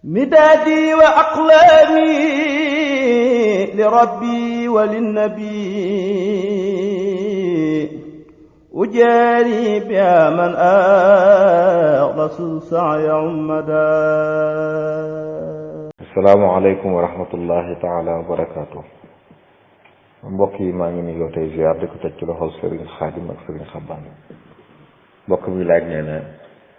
مدادي وأقلامي لربي وللنبي أجاري بها من أخلص السعي عمدا. السلام عليكم ورحمة الله تعالى وبركاته. mbokk yi maa ngi nuyoo tey ziar di ko teg ci loxol Serigne Khadim ak Serigne Xaban. mbokk mi laaj nee na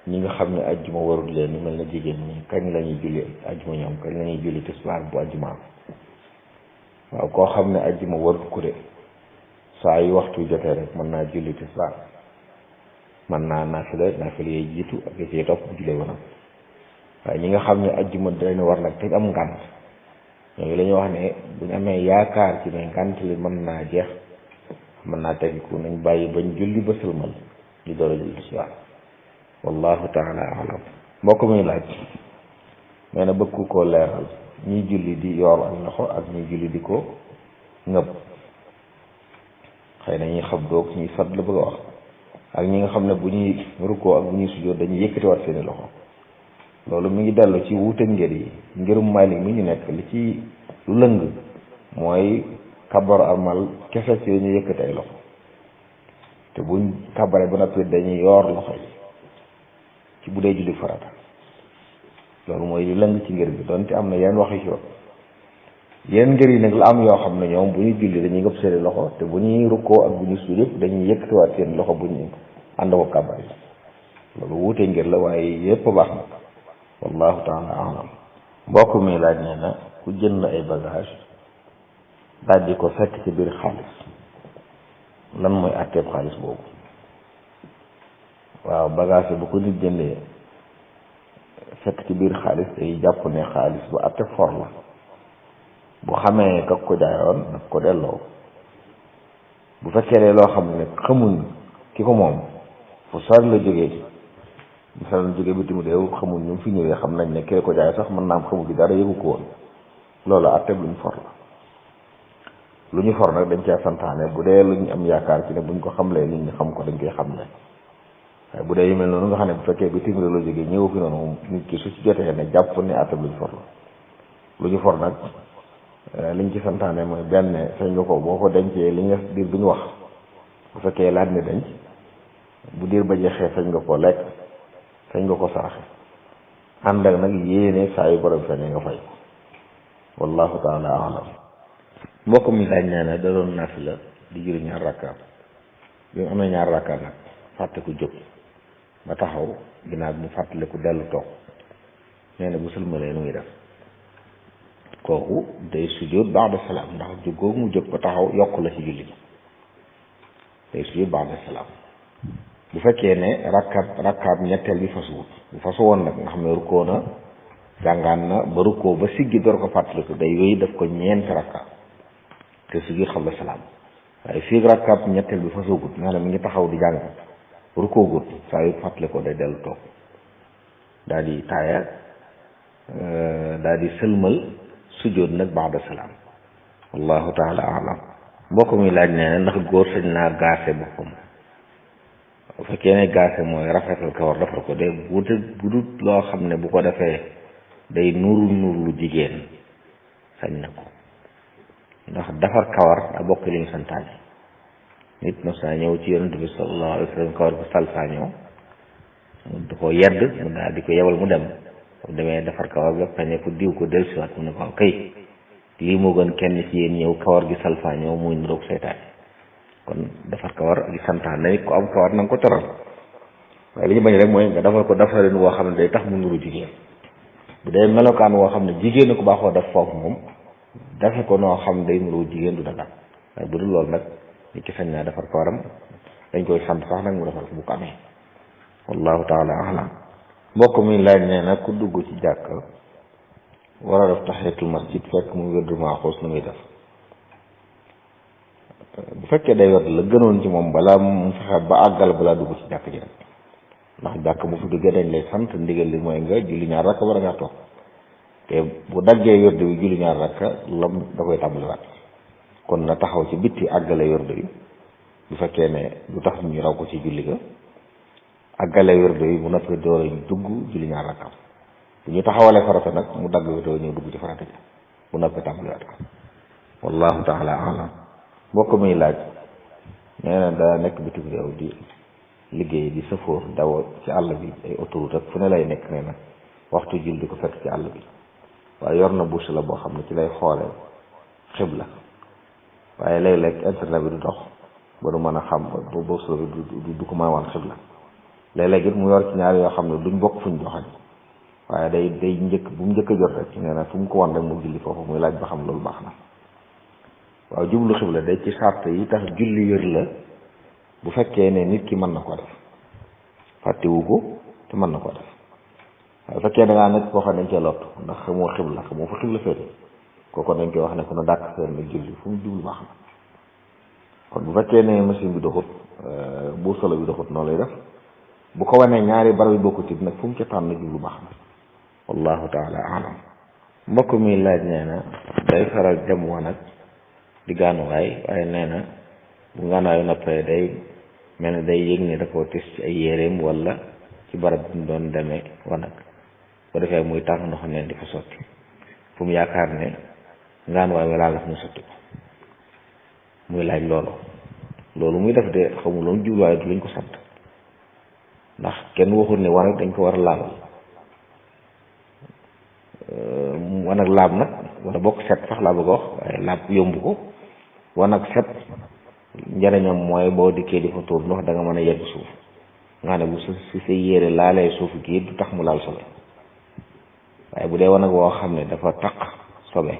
ñi nga xam ne ajjuma warul leen ni mel na jigéen ñi kañ la ñuy julli ajjuma, ñoom kañ la ñuy julli tisbaar bu ajjumaam. waaw koo xam ne ajjuma warul ko de saa yu waxtu jotee rek mën naa julli tisbaar, mën naa naafila yee jiitu ak yi topp bu jullee wanam. waaye ñi nga xam ne ajjuma dana war nag te am ngànt, ñooñu la ñuy wax ne bu ñu amee yaakaar ci ne ngànt li mën naa jeex, mën naa tegiku, nañ bàyyi bañ julli ba sëlmal di door a julli tisbaar. wallahu taala alam. mbokk muy laaj nee na bëgg koo leeral ñiy julli di yor ak loxo ak ñiy julli di ko ngëb, xëy na ñuy xab doog ñuy sat la bëgg a wax, ak ñi nga xam ne bu ñuy rukkoo ak bu ñuy sujjóot dañuy yëkkatiwaat seeni loxo. loolu mi ngi dellu ci wuute ngir yi. ngirum Maalik mi ñu nekk li ci lu lëng mooy kabar armal kese ci ñu yëkkati ay loxo, te buñ kabare ba noppi dañuy yoor loxo yi ci bu dee julli farata. loolu mooy li lëng ci ngir bi, donte am na yenn waxi ci yoon. yenn ngir yi nag la am yoo xam ne ñoom bu ñuy julli dañuy ngëb seeni loxo, te bu ñuy rukkoo ak bu ñuy sujjóot yëpp dañuy yëkkatiwaat seen loxo bu ñu ànd ko kabar yi. loolu wuute ngir la, waaye yëpp baax na. wallahu taala alam. mbokk mi laaj nee na ku jënd ay bagage daal di ko fekk ci biir xaalis, lan mooy àtteeb xaalis boobu? waaw bagage yi bu ko nit jëndee fekk ci biir xaalis day jàpp ne xaalis bu àtte for la. bu xamee kak ko jaayoon daf ko delloo. bu fekkee ne loo xam ne xamuñ ki ko moom, fu sori la jógee, misaal jóge bitim réew, xamul ñu fi ñëwee, xam nañ ne kii ko jaay sax mën naa am xamul gi dara yëgu ko woon, loolu àtteeb lu ñu for la. lu ñu for nag dañ cee santaane bu dee lu ñu am yaakaar ci ne buñ ko xamlee nit ñi xam ko dañ koy xamle. waaye bu dee yu mel noonu nga xam ne bu fekkee bitim réew la jógee ñëw fi noonu, nit ki su ci jotee ne jàpp ne àtteeb lu ñu for la. lu ñu for nag liñ ci santaane mooy benn sañ nga ko boo ko dencee li nga diir bi ñu wax, bu fekkee laaj ne denc, bu diir ba jeexee sañ nga ko lekk, sañ nga ko saraxe, ànd ak nag yéene saa yu borom feeñee nga fay. wallahu taala alam. mbokk mi laaj nee na da doon naafila di julli ñaar rakka, bi mu amee ñaar rakka nag fàtte ku jóg ba taxaw, ginnaaw bi mu fàttale ku dellu toog. nee na bu sëlmalee nu ngi def? kooku day sujjóot ba'da salaam, ndax jóg googu mu jóg ba taxaw yokk la ci julli gi, day sujjóot ba'da salaam. bu fekkee ne rakkaab ñetteel bi fasuwut, bu fasu woon nag nga xam ne rukkoo na, jàngaan na ba rukkoo ba siggi door ko fàttaliku, day wéy daf ko ñeenti rakkaab te sujjóot qabla salaam. waaye fii rakkaab ñetteel bi fasuwut, nga xam ne mi ngi taxaw di jàng, rukkoo gut, saa yu fàttalikoo day dellu toog, daal di taaya, daal di sëlmal, sujjóot nag ba'da salaam. wallahu taala alam. mbokk mi laaj nee na ndax góor sañ naa gaase boppam? bu fekkee ne gaase mooy rafetal kawar defar ko de bu dut loo xam ne bu ko defee day nuru lu jigéen, sañ na ko. ndax defar kawar daa bokk li ñu santaane. nit mos naa ñëw ci yonent bi sallallahu alayhi wa sallam, kawar bu salsaa ñëw du ko yedd, mu daal di ko yebal mu dem. bu demee defar kawar ga peñe ko diw ko dellusiwaat, mu ne ko kay lii moo gën kenn ci yéen ñëw kawar gi salfaa ñëw muy niroog seytaane. kon defar kawar ak santaane nit ko am kawar na nga ko teral, waaye li ñu bañ rek mooy nga defal ko defarin woo xam ne day tax mu nuru jigéen. bu dee melokaan woo xam ne jigéen ko baaxoo def foofu, moom defe ko noo xam day nuru jigéen du dagal. waaye bu dul loolu nag nit ki sañ naa defar kawaram, dañ koy sant sax nag mu defal ko bu ko amee. wallahu taala alam. mbokk mi laaj nee na ku dugg ci jàkk war a def tahiyatul masjid fekk mu wérdu maaxuus nu muy def? bu fekkee day wet la gënoon ci moom balaa mu fexe ba àggal balaa dugg ci jàkk ji rek, ndax jàkk bu fi duggee dañ lay sant, ndigal li mooy nga julli ñaar rakka war a ngaa toog, te bu daggee wérdu bi julli ñaar rakka lam da koy tàmbaliwaat. kon na taxaw ci bitti àggale wérdu bi, bu fekkee ne lu tax ñu raw ko ci julli ga, àggale wérdu bi bu noppi door a dugg julli ñaar rakka. bu ñu taxawalee farata nag mu dagg witoo ñëw dugg ci farata ji bu noppee tàmbaliwaat ko wallahu taala alam mbokk muy laaj nee na daa nekk bitim réew di liggéey di sëfoor daw ci àll bi ay autoroute ak fu ne lay nekk nee na waxtu jul di ko fekk ci àll bi waaye yor na bourse la boo xam ne ci lay xoole xibla waaye léeg-léeg internet bi du dox ba du mën a xam ba bourse bi du ko mën a wan xibla léeg-léeg it mu yor ci ñaar yoo xam ne duñ bokk fuñ joxañ waaye day njëkk bu mu njëkk a jot rek nee na fu mu ko wan rek mu julli foofu muy laaj ba xam loolu baax na waaw jublu xibla day ci sart yi tax julli wér la bu fekkee ne nit ki mën na ko def fàttewu ko te mën na ko def waaye bu fekkee da ngaa nekk koo xam ne dañ cee lott ndax xamoo xibla xamoo fa xibla féete kooku dañ koy wax ne ku na dàkk seen na julli fu mu jublu baax na kon bu fekkee ne machine bi doxut bu solo bi doxut noonu lay def bu ko wanee ñaari barab yi bokkut it nag fu mu ca tànn jublu baax na wallahu taala alam mbokk mi laaj nee na day faral dem wanag di gaanuwaay waaye nee na bu gaanuwaayu noppee day mel ne day yëg ne da koo tis ci ay yéreem wala ci barab bi mu doon demee wanag bu defee muy tànk ndox neen di fa sotti fu mu yaakaar ne gaanuwaay bi laal la fu mu sotti ko muy laaj loolu muy def de xamul loolu jubluwaay du lañ ko sant ndax kenn waxul ne wanag dañ ko war a laabal wanag laab nag wala bokk set sax laa bëgg a wax waaye laab yomb ko wanag set njëriñam mooy boo dikkee di fa tuur ndox da nga mën a yegg suuf nga xam ne bu si sa yére laalee suuf gi du tax mu laal sobe waaye bu dee wanag woo xam ne dafa taq sobe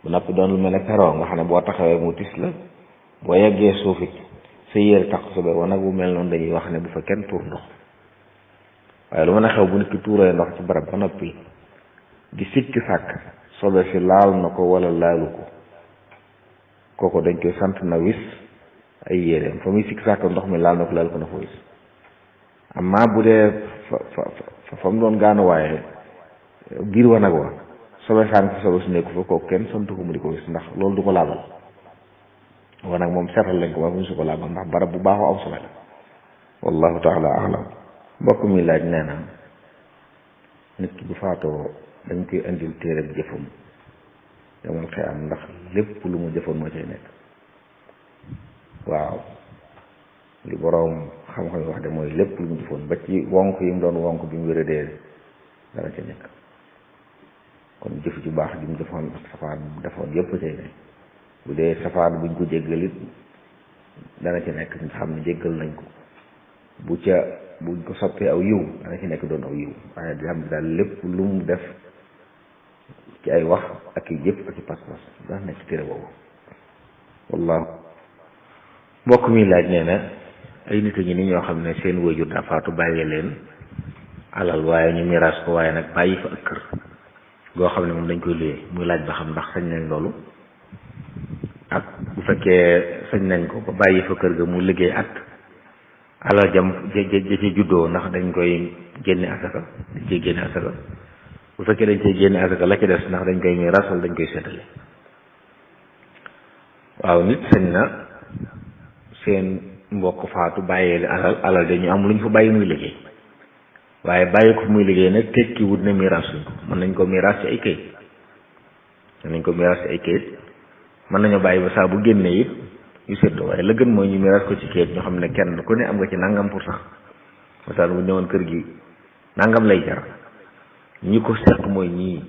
bu noppi doon lu mel ne peroo nga xam ne boo taxawee mu tis la boo yeggee suuf it sa yére taq sobe wanag bu mel noonu dañuy wax ne bu fa kenn tuur ndox waaye lu mën a xew bu nit ki tuuree ndox ci barab ba noppi di sikki sàkk sobe si laal na ko wala laalu ko kooku dañ koy sant na wis ay yéreem fa muy sikki sàkk ndox mi laal na ko laal ko na fa wis amma bu dee fa mu doon gaanu waaye biir wanag wa sobe sànq fa sobe su nekku fa kooku kenn santu ko mu di ko wis ndax loolu du ko laabal wanag moom seetal lañ ko waaye mu su ko laabal ndax barab bu baaxoo am sobe la wallahu taala alam mbokk mi laaj nee na nit ki bu faatoo dañ koy indil téereb jëfam demal xëy am ndax lépp lu mu jëfoon moo cay nekk waaw li boroom xam-xam yi wax de mooy lépp lu mu jëfoon ba ci wonk yi mu doon wonk bi mu wéradee dara ca nekk kon jëf ju baax ji mu jëfoon ak safaan bu defoon yépp cay nekk bu dee safaan buñ ko jéggal it dana ci nekk nga xam ne jéggal nañ ko buñ ko soppee aw yiw dana ci nekk doon aw yiw waaye di xam daal lépp lu mu def ci ay wax ak i jëf ak i pas-pas daa nekk ci téere boobu wallahu mbokk mi laaj nee na ay nit a ngi ni ñoo xam ne seen waajur daa faatu bàyyi leen alal waaye ñu miraas ko waaye nag bàyyi fa ak kër goo xam ne moom dañ koy luyee muy laaj ba xam ndax sañ nañ loolu ak bu fekkee sañ nañ ko ba bàyyi fa kër ga mu liggéey at alal jam ja ci juddoo ndax dañ koy génne asaka dañ koy génne asaka bu fekkee dañ koy génne asaka la ci des ndax dañ koy miraas wala dañ koy seetale waaw nit sañ na seen mbokk faatu bàyyee alal dañu am lu ñu fa bàyyi muy liggéey waaye bàyyi ko muy liggéey nag tekki wut ne miraas suñ ko mën nañ ko miraas ci ay kayit mën nañoo bàyyi ba saa bu génnee it yu seddoo waaye la gën mooy ñu miraas ko ci kayit ñoo xam ne kenn ku ne am nga ci nangam pour cent masal bu ñëwoon kër gi nangam lay jar ñi ko seq mooy ñii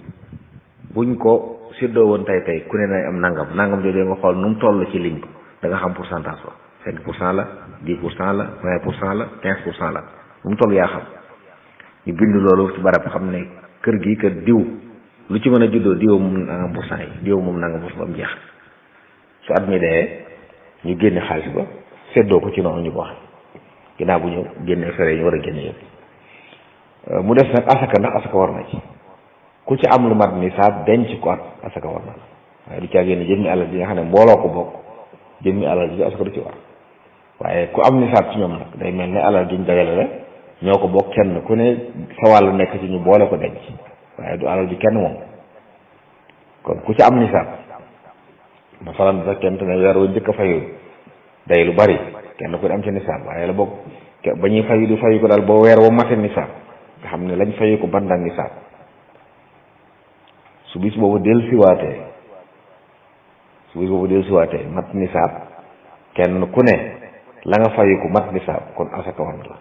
buñ ko seddoo woon tey ku ne nay am nangam jooju nga xool nu mu toll ci ligne da nga xam pourcentage ba 5% la 10% la 20% la 15% la nu mu toll yaa xam ñu bind loolu ci barab xam ne kër gi kër diw lu ci mën a juddoo diw moom nangam pour cent yi diw moom nangam pour cent ba mu jeex su at mi dee ñu génne xaalis ba seddoo ko ci noonu ñu ko waxee ginnaaw bu ñu génne fere yi ñu war a génne yëpp mu des nag asaka ndax asaka war na ci ku ci am lu mat nisaab denc ko at asaka war na la waaye du caa génne jëmmi alal ji nga xam ne mbooloo ko bokk jëmmi alal ji asaka du ci war waaye ku am nisaab ci ñoom nag day mel ne alal ji ñu dajale la ñoo ko bokk kenn ku ne sa wàllu nekk ci ñu boole ko denc waaye du alal ji kenn moom kon ku ci am nisaab masalan bu fekkente ne weer wu njëkk a fayu day lu bari kenn ku ne am ci nisaab waaye la bokk ba ñuy fayu du fayu ko daal boo weer wa mate nisaab nga xam ne lañ fayu ko bandang nisaab su bis boobu dellusiwaatee mat nisaab kenn ku ne la nga fayiku mat nisaab kon asaka war la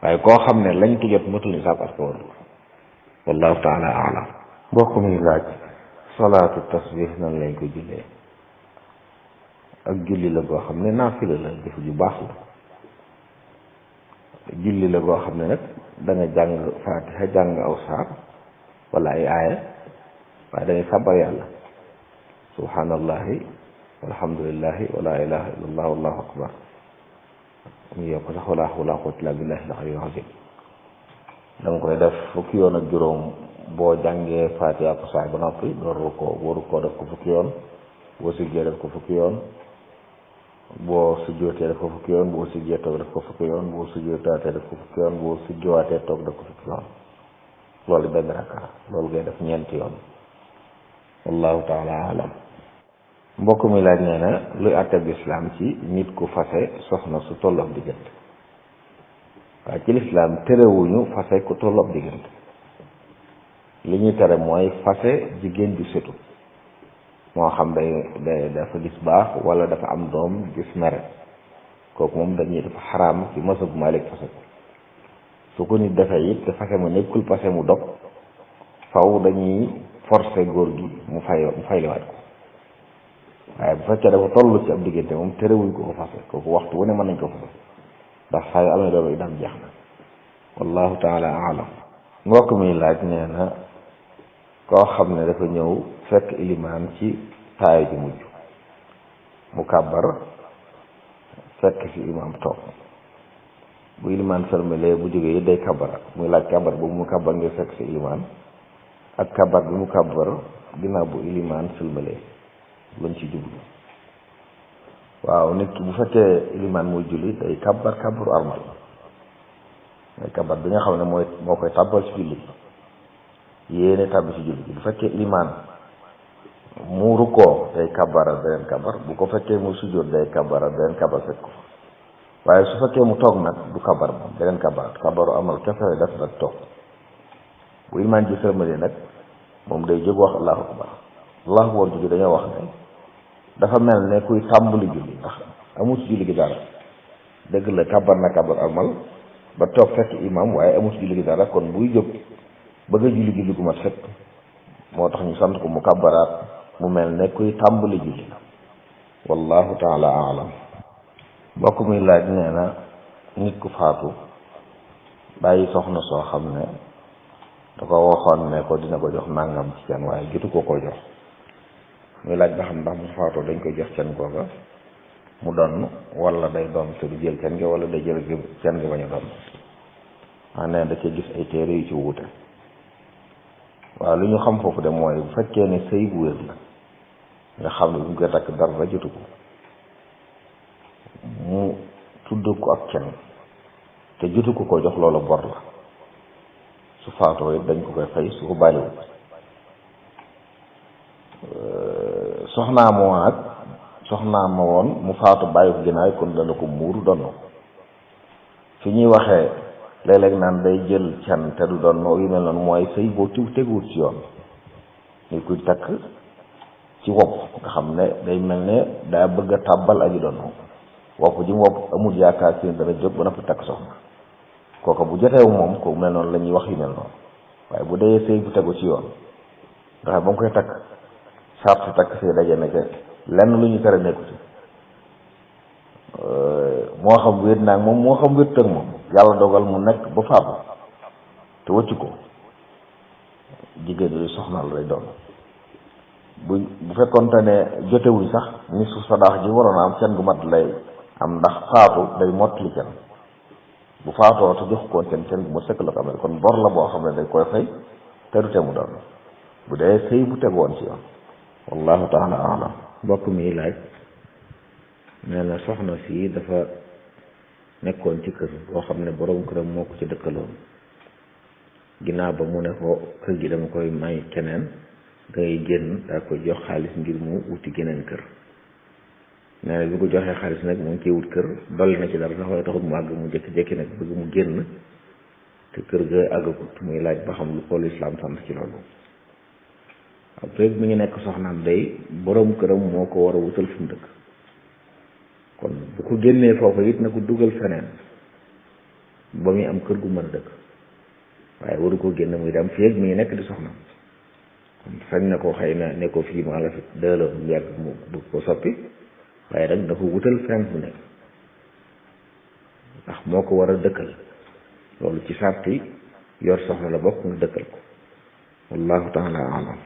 waaye koo xam ne lañ ko jot matul nisaab asaka war la wallahu taala alam. mbokk mi laaj salaatu tasbih nan lañ ko jullee. ak julli la goo xam ne naafila la def ju baax la julli la goo xam ne nag da nga jàng faatiha jàng aw saar wala ay aaya waaye da ngay sàbbar yàlla subhanallahi walhamdulillahi wala ilaha illallah wallahu akbar mu yokk sax wala hawla wala quwwata illa billahi al-aliyyil azim da nga koy def fukki yoon ak juróom boo jàngee faatiha ak saar ba noppi dooru ko def ko fukki yoon boo siggee def ko fukki yoon boo sujjootee def ko fukki yoon boo siggee toog def ko fukki yoon boo sujjootaatee def ko fukki yoon boo sujjowaatee toog def ko fukki yoon loolu benn rakka loolu ngay def ñeenti yoon wallahu taala alam. mbokk mi laaj nee na luy àtteb lislaam ci nit ku fase soxna su tolloog diggante. waaye ci lislaam terewuñu fase ku tolloog diggante li ñuy tere mooy fase jigéen ju setu moo xam day dafa gis baax wala dafa am doom gis mere kooku moom dañuy dafa xaraam ci mazhab Maalik fase ko su ko nit defee it te fase mu nekkul fase mu dog faw dañuy forcer góor gi mu fayliwaat ko waaye bu fekkee dafa toll ci ab diggante moom terewuñ ko fase kooku waxtu wu ne mën nañ ko fase ndax saa yu amee doom itam jeex na wallahu taala alam. mbokk mi laaj nee na koo xam ne dafa ñëw fekk ilimaan ci taaya ji mujj mu kàbbar fekk fi imaam toog bu ilimaan sërmalee bu jógee yi day kàbbara muy laaj kàbbar boobu mu kàbbar ngir fekk fi ilimaan ak kàbbar bi mu kàbbar ginnaaw bu ilimaan sërmalee luñ ci jublu. waaw nit ki bu fekkee ilimaan muy julli day kàbbaru armal mooy kàbbar bi nga xam ne moo koy tàbbal ci julli yéene tàbbi ci julli bu fekkee ilimaan mu rukkoo day kàbbara beneen kàbbar bu ko fekkee mu sujjóot day kàbbara beneen kàbbar fekk ko waaye su fekkee mu toog nag du kàbbar moom beneen kàbbaru amal kese def nag toog bu ilimaan ji sërmalee nag moom day jóg wax allahu akbar allahu akbar julli dañoo wax ne dafa mel ne kuy tàmbali julli ndax amul ci julli gi dara dëgg la kàbbar na kàbbar amal ba toog fekk imam waaye amul ci julli gi dara kon buy jóg bëgg a julli gu mat fekk moo tax ñu sant ko mu kàbbaraat mu mel ne kuy tàmbali julli wallahu taala alam. mbokk mi laaj nee na nit ku faatu bàyyi soxna soo xam ne da ko waxoon ne ko dina ko jox nangam ci can waaye jotu ko jox muy laaj ba xam ndax mu faatoo dañ koy jox can googa mu donn wala day doon te du jël can gi wala day jël can gi bañ a doon nee da cee gis ay téere yu ci wuute. waaw li ñu xam foofu de mooy bu fekkee ne sëy bu wér la nga xam ne bu ñu koy takk dara jotu ko mu tudd ko ak can te jotu ko jox loola bor la su faatoo it dañ ko koy fay su ko bàyyiwul. soxnaam ma woon mu faatu bàyyi ko ginnaaw kon dana ko muuru donn fi ñuy waxee léeg-léeg naan day jël can te du doon yu mel noonu mooy sëy boo teguwut ci yoon ni kuy takk ci wopp nga xam ne day mel ne daa bëgg a tàbbal aji doon wopp ji mu wopp amul yaakaar ci dana jóg ba noppi takk soxna kooka bu joteewu moom ko mel noonu la ñuy wax yu mel noonu waaye bu dee sëy bu tegu ci yoon nga xam ba mu koy takk sart si takk sëy daje na ca lenn lu ñu tere nekku ci moo xam wéet naag moom moo xam wéet ak moom yàlla dogal mu nekk ba faatu te wëccu ko jigéen yooyu soxnaal lay doon bu fekkoonte ne jotewuñ sax ni su sadaax ji waroon a am can gu mat lay am ndax faatu day mottali can bu faatoo te jox koon can gu ma sëkk la ko amee kon bor la boo xam ne dañ koy fay te du te mu doon bu dee sëy bu tegoon ci yoon wallahu taala alam. mbokk mi laaj nee na soxna si dafa nekkoon ci kër boo xam ne borom këram moo ko ci dëkkaloon ginnaaw ba mu ne ko kër gi dama koy may keneen dangay génn daa koy jox xaalis ngir mu wuti geneen kër nee na bi ko joxee xaalis nag mu ngi ciy wut kër dolli na ci dara sax waaye taxul mu àgg mu jékki-jékki nag bëgg mu génn te kër ga àggagut muy laaj ba xam lu ko lislaam sant ci loolu. feeg mi ngi nekk soxnaam day borom këram moo ko war a wutal fu mu dëkk kon bu ko génnee foofu it na ko dugal feneen ba muy am kër gu mën a dëkk waaye waru ko génn muy dem feeg mi ngi nekk di soxnaam kon sañ na ko xëy na ne ko fii maa la fi dëloo mu yàgg mu bu ko soppi waaye rek na ko wutal feneen fu nekk ndax moo ko war a dëkkal loolu ci sarti yor soxna la bokk nga dëkkal ko wallahu taala alam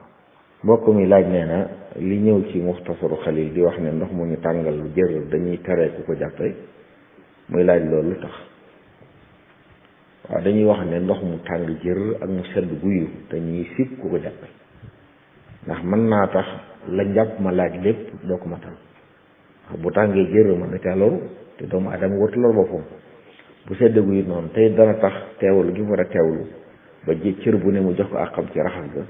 mbokk mi laaj nee na li ñëw ci muxtasaru xalil di wax ne ndox mu ñu tàngal lu jër dañuy tere ku ko jàppe muy laaj loolu lu tax waaw dañuy wax ne ndox mu tàng jër ak mu sedd guyu dañuy sib ku ko jàppe ndax mën naa tax la njàpp ma laaj lépp doo ko matal bu tàngee jër mën na caa loru te doomu adama warut lor boppam bu sedd guyu noonu tey dana tax teewlu gi mu war a teewlu ba ji cër bu ne mu jox ko àqam ci raxas ga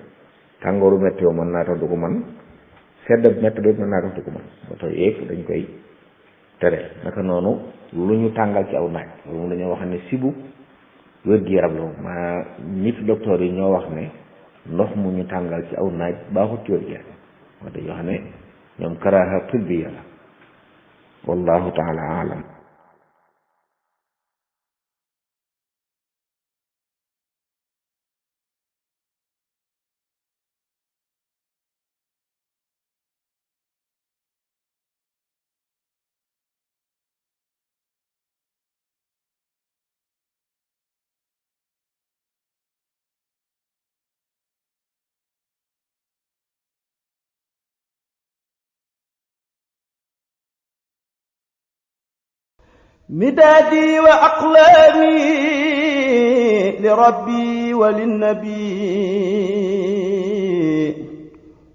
tàngooru météo mën naa tax du ko man sedd météo mën naa tax du ko man moo tax yëpp dañ koy tere naka noonu lu ñu tàngal ci aw naaj loolu moom dañoo wax ne sibu wér-gi-yaram la moom maanaam nit docteur yi ñoo wax ne ndox mu ñu tàngal ci aw naaj baaxut ci wér-gi-yaram moo dañuy wax ne ñoom karaaha tibbiya la wallahu taala alam مدادي وأقلامي لربي وللنبي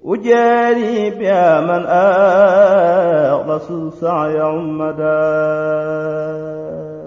أجاري بها من أغلس سعي عمدا